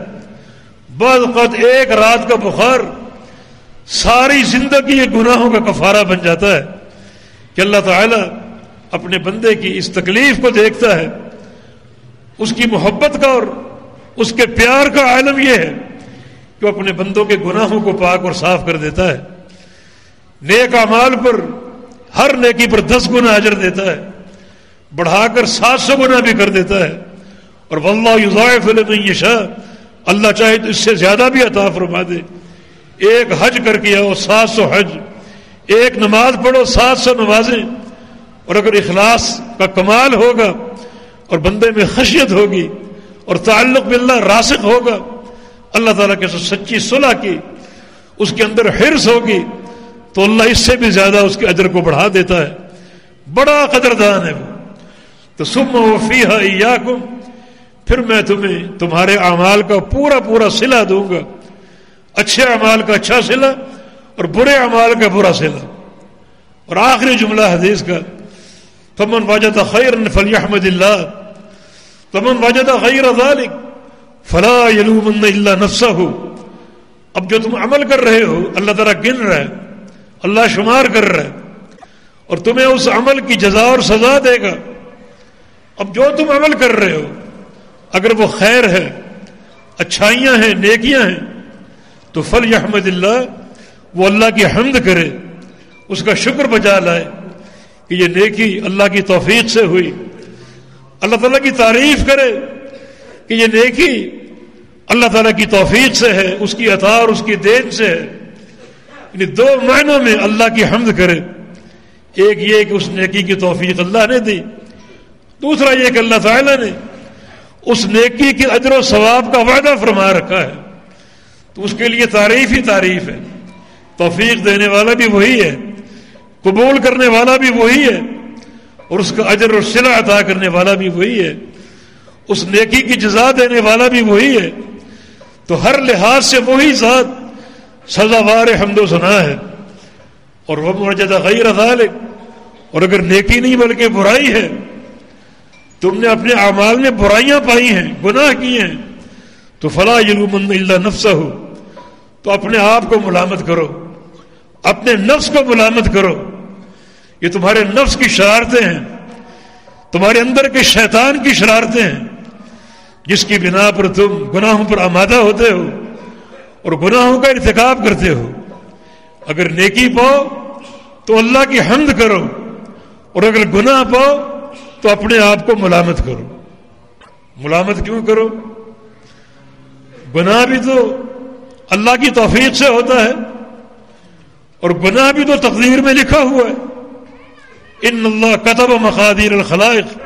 بعض اوقات ایک رات کا بخار ساری زندگی کے گناہوں کا کفارہ بن جاتا ہے کہ اللہ تعالیٰ اپنے بندے کی اس تکلیف کو دیکھتا ہے، اس کی محبت کا اور اس کے پیار کا عالم یہ ہے کہ وہ اپنے بندوں کے گناہوں کو پاک اور صاف کر دیتا ہے۔ نیک اعمال پر ہر نیکی پر 10 گنا اجر دیتا ہے، بڑھا کر 700 گنا بھی کر دیتا ہے۔ اور واللہ یضاعف لمن یشاء، اللہ چاہے تو اس سے زیادہ بھی عطا فرما دے۔ ایک حج کر کے آؤ 700 حج، ایک نماز پڑھو 700 نمازیں، اور اگر اخلاص کا کمال ہوگا اور بندے میں خشیت ہوگی اور تعلق باللہ راسخ ہوگا، اللہ تعالیٰ کے ساتھ سچی صلح کی، اس کے اندر حرص ہوگی، تو اللہ اس سے بھی زیادہ اس کے اجر کو بڑھا دیتا ہے۔ بڑا قدردان ہے وہ۔ تو ثم وفیھا ایاکم، پھر میں تمہیں تمہارے اعمال کا پورا پورا صلہ دوں گا، اچھے اعمال کا اچھا صلہ اور برے اعمال کا برا صلہ۔ اور آخری جملہ حدیث کا، فمن وجد خیرا فلیحمد اللہ فمن وجد غیر ذلک فلا یلومن الا نفسہ۔ اب جو تم عمل کر رہے ہو اللہ تعالیٰ گن رہا ہے، اللہ شمار کر رہا ہے، اور تمہیں اس عمل کی جزا اور سزا دے گا۔ اب جو تم عمل کر رہے ہو اگر وہ خیر ہے، اچھائیاں ہیں، نیکیاں ہیں، تو فلیحمد اللہ، وہ اللہ کی حمد کرے، اس کا شکر بجا لائے کہ یہ نیکی اللہ کی توفیق سے ہوئی، اللہ تعالیٰ کی تعریف کرے کہ یہ نیکی اللہ تعالیٰ کی توفیق سے ہے، اس کی عطا اور اس کی دین سے ہے۔ یعنی 2 معنوں میں اللہ کی حمد کرے، ایک یہ کہ اس نیکی کی توفیق اللہ نے دی، دوسرا یہ کہ اللہ تعالیٰ نے اس نیکی کے اجر و ثواب کا وعدہ فرما رکھا ہے، تو اس کے لیے تعریف ہی تعریف ہے۔ توفیق دینے والا بھی وہی ہے، قبول کرنے والا بھی وہی ہے، اور اس کا اجر اور صلہ عطا کرنے والا بھی وہی ہے، اس نیکی کی جزا دینے والا بھی وہی ہے۔ تو ہر لحاظ سے وہی ذات سزاوار حمد و ثنا ہے۔ اور وہ وجد غیر ذلک، اور اگر نیکی نہیں بلکہ برائی ہے، تم نے اپنے اعمال میں برائیاں پائی ہیں، گناہ کیے ہیں، تو فلا یلومن الا نفسہ، تو اپنے آپ کو ملامت کرو، اپنے نفس کو ملامت کرو۔ یہ تمہارے نفس کی شرارتیں ہیں، تمہارے اندر کے شیطان کی شرارتیں ہیں، جس کی بنا پر تم گناہوں پر آمادہ ہوتے ہو اور گناہوں کا ارتکاب کرتے ہو۔ اگر نیکی پاؤ تو اللہ کی حمد کرو، اور اگر گناہ پاؤ تو اپنے آپ کو ملامت کرو. ملامت کیوں کرو؟ گناہ بھی تو اللہ کی توفیق سے ہوتا ہے اور گناہ بھی تو تقدیر میں لکھا ہوا ہے. ان اللہ کتب مقادیر الخلائق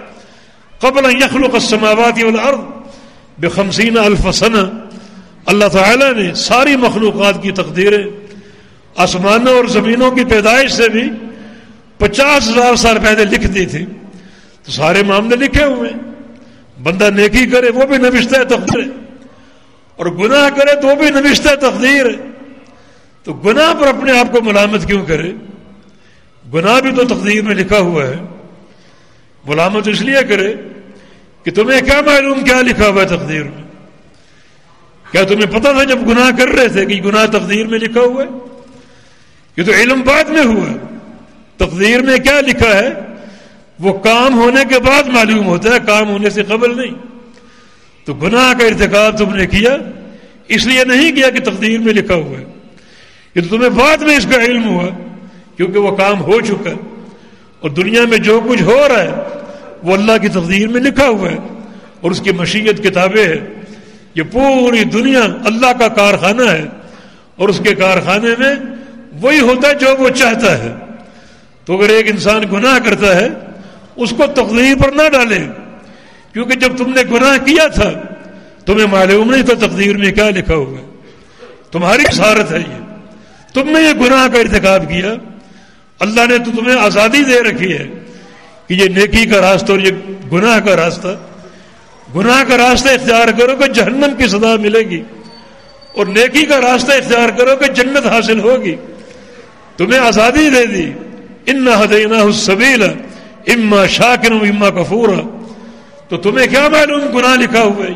قبل ان يخلق السماوات والارض ب50,000 سنہ. اللہ تعالیٰ نے ساری مخلوقات کی تقدیریں آسمانوں اور زمینوں کی پیدائش سے بھی 50,000 سال پہلے لکھ دی تھی. تو سارے معاملے لکھے ہوئے ہیں. بندہ نیکی کرے وہ بھی نوشتہ تقدیر ہے اور گناہ کرے تو وہ بھی نوشتہ تقدیر ہے. تو گناہ پر اپنے آپ کو ملامت کیوں کرے؟ گناہ بھی تو تقدیر میں لکھا ہوا ہے. ملامت اس لیے کرے کہ تمہیں کیا معلوم کیا لکھا ہوا ہے تقدیر میں؟ کیا تمہیں پتہ تھا جب گناہ کر رہے تھے کہ گناہ تقدیر میں لکھا ہوا ہے؟ یہ تو علم بعد میں ہوا. تقدیر میں کیا لکھا ہے وہ کام ہونے کے بعد معلوم ہوتا ہے، کام ہونے سے قبل نہیں. تو گناہ کا ارتکاب تم نے کیا اس لیے نہیں کیا کہ تقدیر میں لکھا ہوا ہے. یہ تو تمہیں بعد میں اس کا علم ہوا کیونکہ وہ کام ہو چکا ہے. اور دنیا میں جو کچھ ہو رہا ہے وہ اللہ کی تقدیر میں لکھا ہوا ہے اور اس کی مشیت کتابیں ہیں. یہ پوری دنیا اللہ کا کارخانہ ہے اور اس کے کارخانے میں وہی ہوتا ہے جو وہ چاہتا ہے. تو اگر ایک انسان گناہ کرتا ہے اس کو تقدیر پر نہ ڈالے کیونکہ جب تم نے گناہ کیا تھا تمہیں معلوم نہیں تھا تقدیر میں کیا لکھا ہوا ہے. تمہاری خسارت ہے یہ. تم نے یہ گناہ کا ارتکاب کیا. اللہ نے تو تمہیں آزادی دے رکھی ہے کہ یہ نیکی کا راستہ اور یہ گناہ کا راستہ. گناہ کا راستہ اختیار کرو کہ جہنم کی سزا ملے گی اور نیکی کا راستہ اختیار کرو کہ جنت حاصل ہوگی. تمہیں آزادی دے دی. انا ہدیناہ السبیل اما شاکرا و اما کفورا. تو تمہیں کیا معلوم گناہ لکھا ہوا ہے؟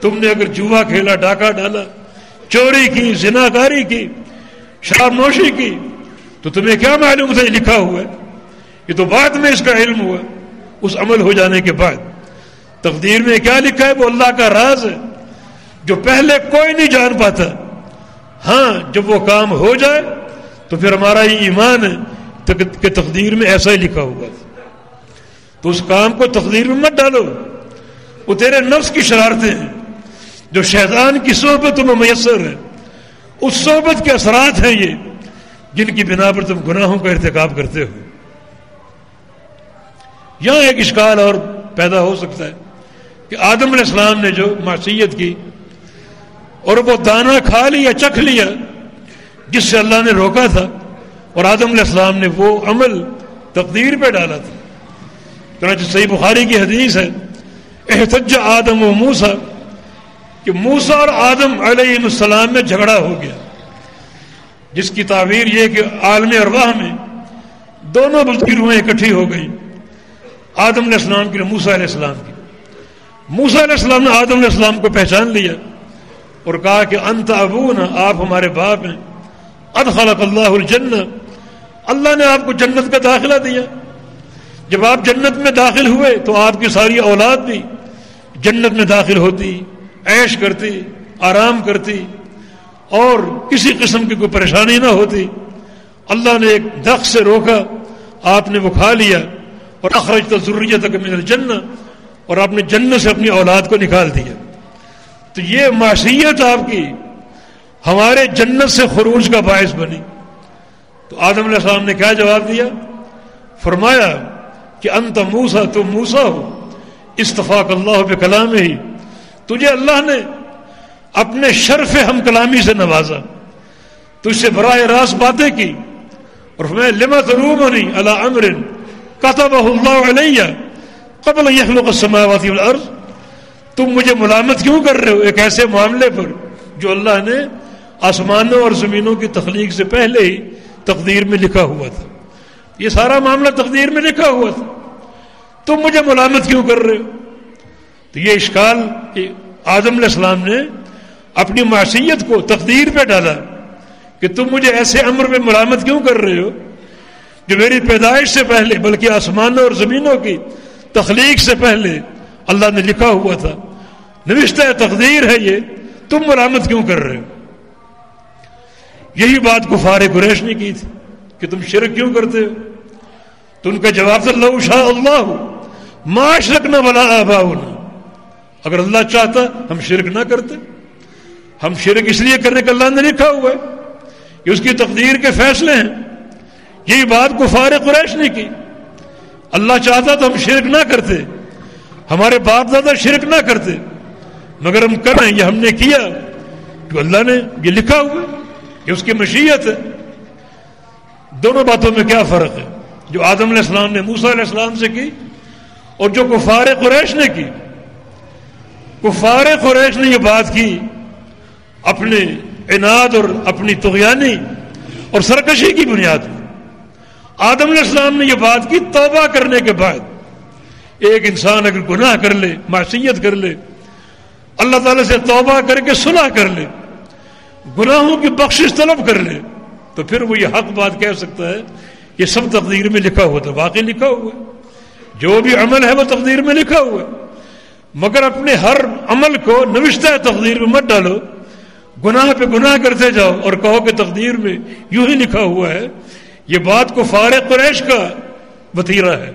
تم نے اگر جوا کھیلا، ڈاکہ ڈالا، چوری کی، زناکاری کی، شراب نوشی کی تو تمہیں کیا معلوم تھا یہ لکھا ہوا ہے؟ یہ تو بعد میں اس کا علم ہوا اس عمل ہو جانے کے بعد. تقدیر میں کیا لکھا ہے وہ اللہ کا راز ہے جو پہلے کوئی نہیں جان پاتا. ہاں جب وہ کام ہو جائے تو پھر ہمارا یہ ایمان ہے کہ تقدیر میں ایسا ہی لکھا ہوا. تو اس کام کو تقدیر میں مت ڈالو. وہ تیرے نفس کی شرارتیں ہیں جو شیطان کی صحبت میں میسر ہے. اس صحبت کے اثرات ہیں یہ جن کی بنا پر تم گناہوں کا ارتکاب کرتے ہو. یہاں ایک اشکال اور پیدا ہو سکتا ہے کہ آدم علیہ السلام نے جو معصیت کی اور وہ دانہ کھا لیا، چکھ لیا جس سے اللہ نے روکا تھا اور آدم علیہ السلام نے وہ عمل تقدیر پہ ڈالا تھا. چنانچہ صحیح بخاری کی حدیث ہے احتج آدم و موسیٰ کہ موسیٰ اور آدم علیہ السلام میں جھگڑا ہو گیا، جس کی تعبیر یہ کہ عالم ارواح میں دونوں کی روحیں اکٹھی ہو گئیں، آدم علیہ السلام کی موسیٰ علیہ السلام کی. موسیٰ علیہ السلام نے آدم علیہ السلام کو پہچان لیا اور کہا کہ انت ابونا، آپ ہمارے باپ ہیں. ادخلک اللہ الجنہ، اللہ نے آپ کو جنت کا داخلہ دیا. جب آپ جنت میں داخل ہوئے تو آپ کی ساری اولاد بھی جنت میں داخل ہوتی، عیش کرتی، آرام کرتی اور کسی قسم کی کوئی پریشانی نہ ہوتی. اللہ نے ایک درخت سے روکا، آپ نے وہ کھا لیا اور اخرجت ذریتک من الجنہ، اور آپ نے جنت سے اپنی اولاد کو نکال دیا. تو یہ معصیت آپ کی ہمارے جنت سے خروج کا باعث بنی. تو آدم علیہ السلام نے کیا جواب دیا؟ فرمایا کہ انت موسیٰ، تم موسیٰ ہو، استفاق اللہ بکلامہ، تجھے اللہ نے اپنے شرف ہم کلامی سے نوازا، تجھ سے براہ راست باتیں کی اور فرمایا لما تلومنی علی امر کتبہ اللہ علیہ قبل ان یخلق السماوات والارض. تم مجھے ملامت کیوں کر رہے ہو ایک ایسے معاملے پر جو اللہ نے آسمانوں اور زمینوں کی تخلیق سے پہلے ہی تقدیر میں لکھا ہوا تھا. یہ سارا معاملہ تقدیر میں لکھا ہوا تھا، تم مجھے ملامت کیوں کر رہے ہو؟ تو یہ اشکال کہ آدم علیہ السلام نے اپنی معصیت کو تقدیر پہ ڈالا کہ تم مجھے ایسے امر میں ملامت کیوں کر رہے ہو جو میری پیدائش سے پہلے بلکہ آسمانوں اور زمینوں کی تخلیق سے پہلے اللہ نے لکھا ہوا تھا، نوشتہ تقدیر ہے، یہ تم ملامت کیوں کر رہے ہو؟ یہی بات کفار قریش نے کی تھی کہ تم شرک کیوں کرتے ہو؟ تو ان کا جواب تھا لو شاء اللہ ما اشرکنا ولا آباؤنا، اگر اللہ چاہتا ہم شرک نہ کرتے. ہم شرک اس لیے کرنے کا اللہ نے لکھا ہوا ہے، یہ اس کی تقدیر کے فیصلے ہیں. یہی بات کفار قریش نے کی. اللہ چاہتا تو ہم شرک نہ کرتے، ہمارے باپ دادا شرک نہ کرتے، مگر ہم کر رہے ہیں، یہ ہم نے کیا تو اللہ نے یہ لکھا ہوا ہے، یہ اس کی مشیت ہے. دونوں باتوں میں کیا فرق ہے؟ جو آدم علیہ السلام نے موسیٰ علیہ السلام سے کی اور جو کفار قریش نے کی. کفار قریش نے یہ بات کی اپنے عناد اور اپنی طغیانی اور سرکشی کی بنیاد پر. آدم علیہ السلام نے یہ بات کی توبہ کرنے کے بعد. ایک انسان اگر گناہ کر لے، معصیت کر لے، اللہ تعالیٰ سے توبہ کر کے صلح کر لے، گناہوں کی بخشش طلب کر لے، تو پھر وہ یہ حق بات کہہ سکتا ہے یہ سب تقدیر میں لکھا ہوا تھا. واقعی لکھا ہوا ہے، جو بھی عمل ہے وہ تقدیر میں لکھا ہوا ہے. مگر اپنے ہر عمل کو نوشتہ تقدیر میں مت ڈالو، گناہ پہ گناہ کرتے جاؤ اور کہو کہ تقدیر میں یوں ہی لکھا ہوا ہے. یہ بات کفار قریش کا وتیرہ ہے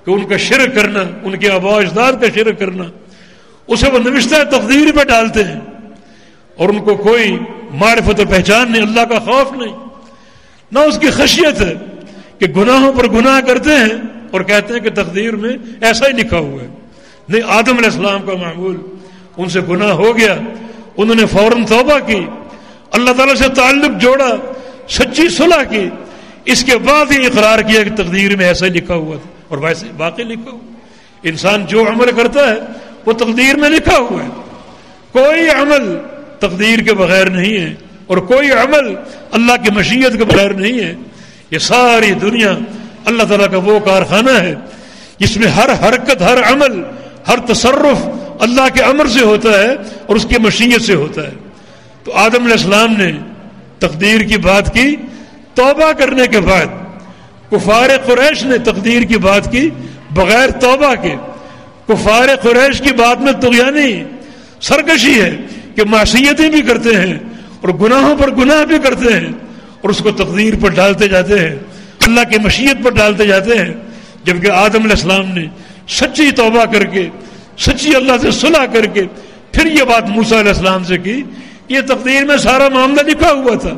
کہ ان کا شرک کرنا، ان کے آباء و اجداد کا شرک کرنا، اسے وہ نوشتہ تقدیر پہ ڈالتے ہیں اور ان کو کوئی معرفت و پہچان نہیں، اللہ کا خوف نہیں، نہ اس کی خشیت ہے کہ گناہوں پر گناہ کرتے ہیں اور کہتے ہیں کہ تقدیر میں ایسا ہی لکھا ہوا ہے. نہیں، آدم علیہ السلام کا معمول، ان سے گناہ ہو گیا، انہوں نے فوراً توبہ کی، اللہ تعالیٰ سے تعلق جوڑا، سچی صلح کی، اس کے بعد ہی اقرار کیا کہ تقدیر میں ایسا ہی لکھا ہوا تھا اور ویسے واقعی لکھا ہوا. انسان جو عمل کرتا ہے وہ تقدیر میں لکھا ہوا ہے. کوئی عمل تقدیر کے بغیر نہیں ہے اور کوئی عمل اللہ کی مشیت کے بغیر نہیں ہے. یہ ساری دنیا اللہ تعالیٰ کا وہ کارخانہ ہے جس میں ہر حرکت، ہر عمل، ہر تصرف اللہ کے امر سے ہوتا ہے اور اس کی مشیت سے ہوتا ہے. تو آدم علیہ السلام نے تقدیر کی بات کی توبہ کرنے کے بعد. کفار قریش نے تقدیر کی بات کی بغیر توبہ کے. کفار قریش کی بات میں طغیانی، سرکشی ہے کہ معصیتیں بھی کرتے ہیں اور گناہوں پر گناہ بھی کرتے ہیں اور اس کو تقدیر پر ڈالتے جاتے ہیں، اللہ کی مشیت پر ڈالتے جاتے ہیں. جبکہ آدم علیہ السلام نے سچی توبہ کر کے، سچی اللہ سے صلح کر کے پھر یہ بات موسیٰ علیہ السلام سے کی، یہ تقدیر میں سارا معاملہ لکھا ہوا تھا،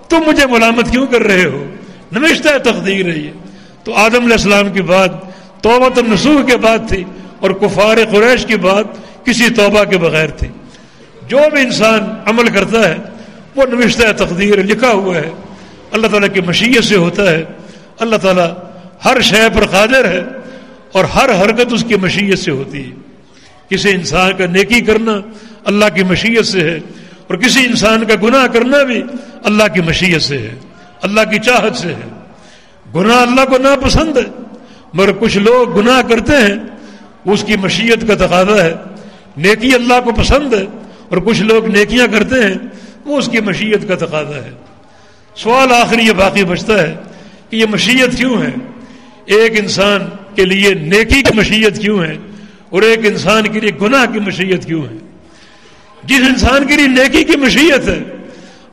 تم مجھے ملامت کیوں کر رہے ہو، نوشتہ تقدیر ہے یہ. تو آدم علیہ السلام کی بات توبۃ النصوح کے بعد تھی اور کفار قریش کی بات کسی توبہ کے بغیر تھی. جو بھی انسان عمل کرتا ہے وہ نوشتہ تقدیر لکھا ہوا ہے، اللہ تعالیٰ کی مشیت سے ہوتا ہے. اللہ تعالیٰ ہر شے پر قادر ہے اور ہر حرکت اس کی مشیت سے ہوتی ہے. کسی انسان کا نیکی کرنا اللہ کی مشیت سے ہے اور کسی انسان کا گناہ کرنا بھی اللہ کی مشیت سے ہے، اللہ کی چاہت سے ہے. گناہ اللہ کو ناپسند ہے مگر کچھ لوگ گناہ کرتے ہیں، اس کی مشیت کا تقاضا ہے. نیکی اللہ کو پسند ہے اور کچھ لوگ نیکیاں کرتے ہیں، وہ اس کی مشیت کا تقاضا ہے. سوال آخری یہ باقی بچتا ہے کہ یہ مشیت کیوں ہے؟ ایک انسان کے لیے نیکی کی مشیت کیوں ہے اور ایک انسان کے لیے گناہ کی مشیت کیوں ہے؟ جس انسان کے لیے نیکی کی مشیت ہے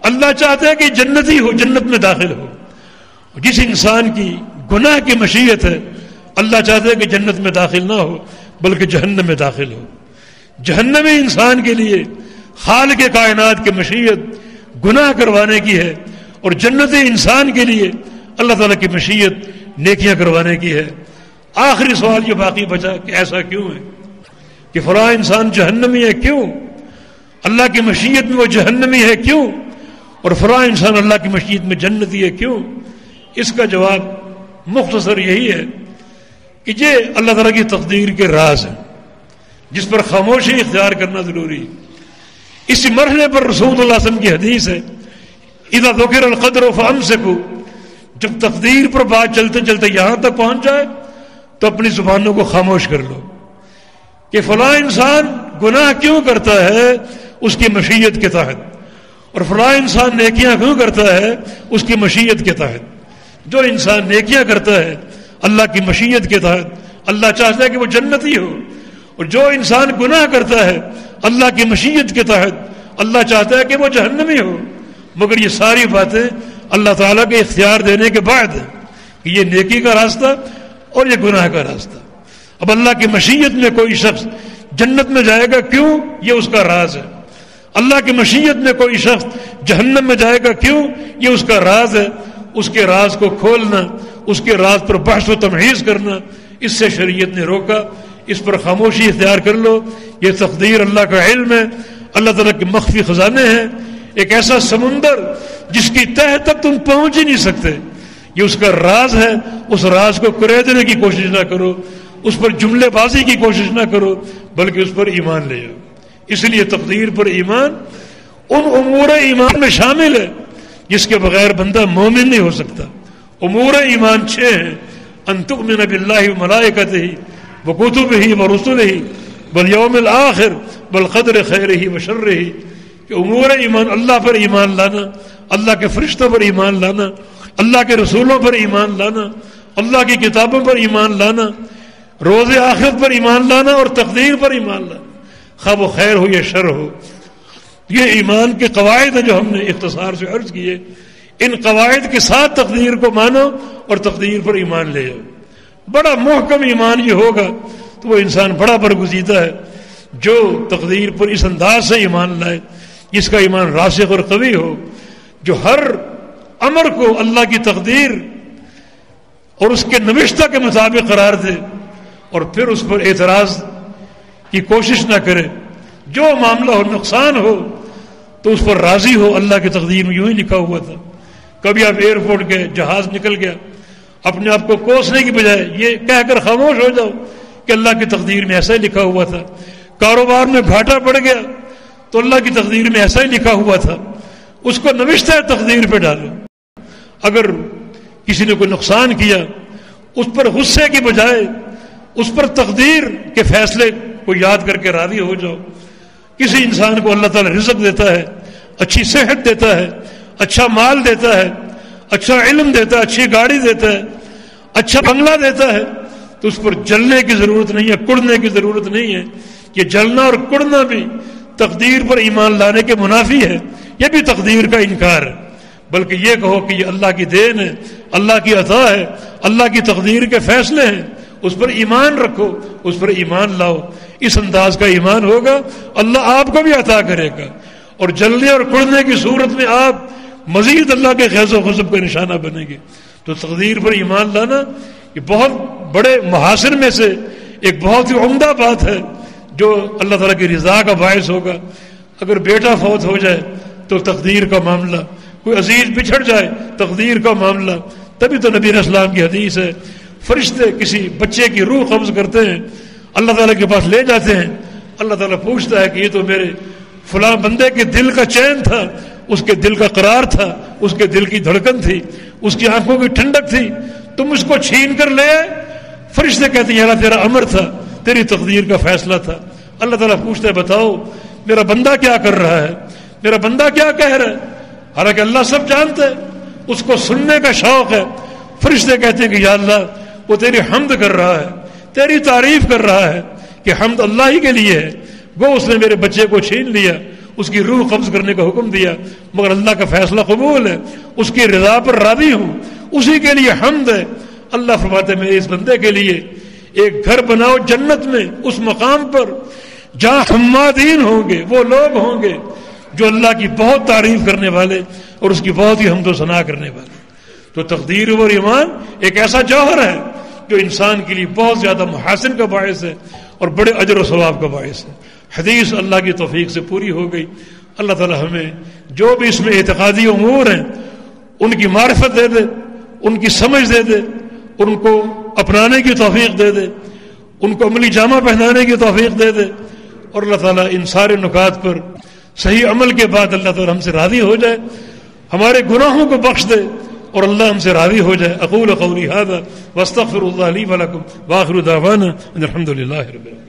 اللہ چاہتا ہے کہ جنتی ہو، جنت میں داخل ہو. جس انسان کی گناہ کی مشیت ہے اللہ چاہتا ہے کہ جنت میں داخل نہ ہو بلکہ جہنم میں داخل ہو. جہنمی انسان کے لیے خالق کائنات کی مشیت گناہ کروانے کی ہے اور جنتی انسان کے لیے اللہ تعالیٰ کی مشیت نیکیاں کروانے کی ہے. آخری سوال یہ باقی بچا کہ ایسا کیوں ہے کہ فلاں انسان جہنمی ہے، کیوں؟ اللہ کی مشیت میں وہ جہنمی ہے کیوں؟ اور فلاں انسان اللہ کی مشیت میں جنتی ہے کیوں؟ اس کا جواب مختصر یہی ہے کہ یہ اللہ تعالیٰ کی تقدیر کے راز ہیں جس پر خاموشی اختیار کرنا ضروری ہے. اس مرحلے پر رسول اللہ صلی اللہ علیہ وسلم کی حدیث ہے اذا ذکر القدر فامسکوا، جب تقدیر پر بات چلتے چلتے یہاں تک پہنچ جائے تو اپنی زبانوں کو خاموش کر لو کہ فلاں انسان گناہ کیوں کرتا ہے اس کی مشیت کے تحت اور فلاں انسان نیکیاں کیوں کرتا ہے اس کی مشیت کے تحت. جو انسان نیکیاں کرتا ہے اللہ کی مشیت کے تحت اللہ چاہتا ہے کہ وہ جنتی ہو، اور جو انسان گناہ کرتا ہے اللہ کی مشیت کے تحت اللہ چاہتا ہے کہ وہ جہنمی ہو. مگر یہ ساری باتیں اللہ تعالیٰ کے اختیار دینے کے بعد کہ یہ نیکی کا راستہ اور یہ گناہ کا راستہ. اب اللہ کی مشیت میں کوئی شخص جنت میں جائے گا کیوں؟ یہ اس کا راز ہے. اللہ کی مشیت میں کوئی شخص جہنم میں جائے گا کیوں؟ یہ اس کا راز ہے. اس کے راز کو کھولنا، اس کے راز پر بحث و تمحیص کرنا، اس سے شریعت نے روکا. اس پر خاموشی اختیار کر لو. یہ تقدیر اللہ کا علم ہے، اللہ تعالیٰ کے مخفی خزانے ہیں. ایک ایسا سمندر جس کی تہہ تک تم پہنچ ہی نہیں سکتے، یہ اس کا راز ہے. اس راز کو کریدنے کی کوشش نہ کرو، اس پر جملے بازی کی کوشش نہ کرو، بلکہ اس پر ایمان لے آؤ. اس لیے تقدیر پر ایمان ان امور ایمان میں شامل ہے جس کے بغیر بندہ مومن نہیں ہو سکتا. امور ایمان 6 ہیں: ان تؤمن باللہ وملائکتہ وکتبہ ورسلہ والیوم الآخر والقدر خیرہ وشرہ. کہ امور ایمان، اللہ پر ایمان لانا، اللہ کے فرشتوں پر ایمان لانا، اللہ کے رسولوں پر ایمان لانا، اللہ کی کتابوں پر ایمان لانا، روز آخرت پر ایمان لانا اور تقدیر پر ایمان لانا، خواہ وہ خیر ہو یا شر ہو. یہ ایمان کے قواعد ہیں جو ہم نے اختصار سے عرض کیے. ان قواعد کے ساتھ تقدیر کو مانو اور تقدیر پر ایمان لے آؤ. بڑا محکم ایمان یہ ہوگا تو وہ انسان بڑا برگزیدہ ہے جو تقدیر پر اس انداز سے ایمان لائے، جس کا ایمان راسخ اور قوی ہو، جو ہر امر کو اللہ کی تقدیر اور اس کے نوشتہ کے مطابق قرار دے اور پھر اس پر اعتراض کی کوشش نہ کرے. جو معاملہ ہو، نقصان ہو تو اس پر راضی ہو. اللہ کی تقدیر میں یوں ہی لکھا ہوا تھا. کبھی آپ ایئرپورٹ گئے، جہاز نکل گیا، اپنے آپ کو کوسنے کی بجائے یہ کہہ کر خاموش ہو جاؤ کہ اللہ کی تقدیر میں ایسا ہی لکھا ہوا تھا. کاروبار میں گھاٹا پڑ گیا تو اللہ کی تقدیر میں ایسا ہی لکھا ہوا تھا. اس کو نوشتہ تقدیر پہ ڈالو. اگر کسی نے کوئی نقصان کیا، اس پر غصے کی بجائے اس پر تقدیر کے فیصلے کو یاد کر کے راضی ہو جاؤ. کسی انسان کو اللہ تعالیٰ رزق دیتا ہے، اچھی صحت دیتا ہے، اچھا مال دیتا ہے، اچھا علم دیتا ہے، اچھی گاڑی دیتا ہے، اچھا بنگلہ دیتا ہے، تو اس پر جلنے کی ضرورت نہیں ہے، کڑنے کی ضرورت نہیں ہے. یہ جلنا اور کڑنا بھی تقدیر پر ایمان لانے کے منافی ہے. یہ بھی تقدیر کا انکار ہے. بلکہ یہ کہو کہ یہ اللہ کی دین ہے، اللہ کی عطا ہے، اللہ کی تقدیر کے فیصلے ہیں، اس پر ایمان رکھو، اس پر ایمان لاؤ. اس انداز کا ایمان ہوگا اللہ آپ کو بھی عطا کرے گا، اور جلنے اور کڑنے کی صورت میں آپ مزید اللہ کے خیز و خصب کا نشانہ بنیں گے. تو تقدیر پر ایمان لانا یہ بہت بڑے محاسن میں سے ایک بہت ہی عمدہ بات ہے جو اللہ تعالیٰ کی رضا کا باعث ہوگا. اگر بیٹا فوت ہو جائے تو تقدیر کا معاملہ، کوئی عزیز بچھڑ جائے تقدیر کا معاملہ. تبھی تو نبی علیہ السلام کی حدیث ہے، فرشتے کسی بچے کی روح قبض کرتے ہیں، اللہ تعالیٰ کے پاس لے جاتے ہیں. اللہ تعالیٰ پوچھتا ہے کہ یہ تو میرے فلاں بندے کے دل کا چین تھا، اس کے دل کا قرار تھا، اس کے دل کی دھڑکن تھی، اس کی آنکھوں کی ٹھنڈک تھی، تم اس کو چھین کر لے آئے. فرشتے کہتے ہیں اللہ تیرا امر تھا، تیری تقدیر کا فیصلہ تھا. اللہ تعالیٰ پوچھتا ہے بتاؤ میرا بندہ کیا کر رہا ہے، میرا بندہ کیا کہہ رہا ہے. حالانکہ اللہ سب جانتا ہے، اس کو سننے کا شوق ہے. فرشتے کہتے ہیں کہ یا اللہ وہ تیری حمد کر رہا ہے، تیری تعریف کر رہا ہے کہ حمد اللہ ہی کے لیے ہے. وہ اس نے میرے بچے کو چھین لیا، اس کی روح قبض کرنے کا حکم دیا، مگر اللہ کا فیصلہ قبول ہے، اس کی رضا پر راضی ہوں، اسی کے لیے حمد ہے. اللہ فرماتے ہیں میرے اس بندے کے لیے ایک گھر بناؤ جنت میں، اس مقام پر جہاں حمادین ہوں گے، وہ لوگ ہوں گے جو اللہ کی بہت تعریف کرنے والے اور اس کی بہت ہی حمد و ثنا کرنے والے. تو تقدیر اور ایمان ایک ایسا جوہر ہے جو انسان کے لیے بہت زیادہ محاسن کا باعث ہے اور بڑے اجر و ثواب کا باعث ہے. حدیث اللہ کی توفیق سے پوری ہو گئی. اللہ تعالی ہمیں جو بھی اس میں اعتقادی امور ہیں ان کی معرفت دے دے، ان کی سمجھ دے دے، ان کو اپنانے کی توفیق دے دے، ان کو عملی جامہ پہنانے کی توفیق دے دے. اور اللہ تعالیٰ ان سارے نکات پر صحیح عمل کے بعد اللہ تعالیٰ ہم سے راضی ہو جائے، ہمارے گناہوں کو بخش دے اور اللہ ہم سے راضی ہو جائے. اقول قولی ھذا واستغفر اللہ لی ولکم وآخر دعوانا ان الحمد للہ رب العالمین.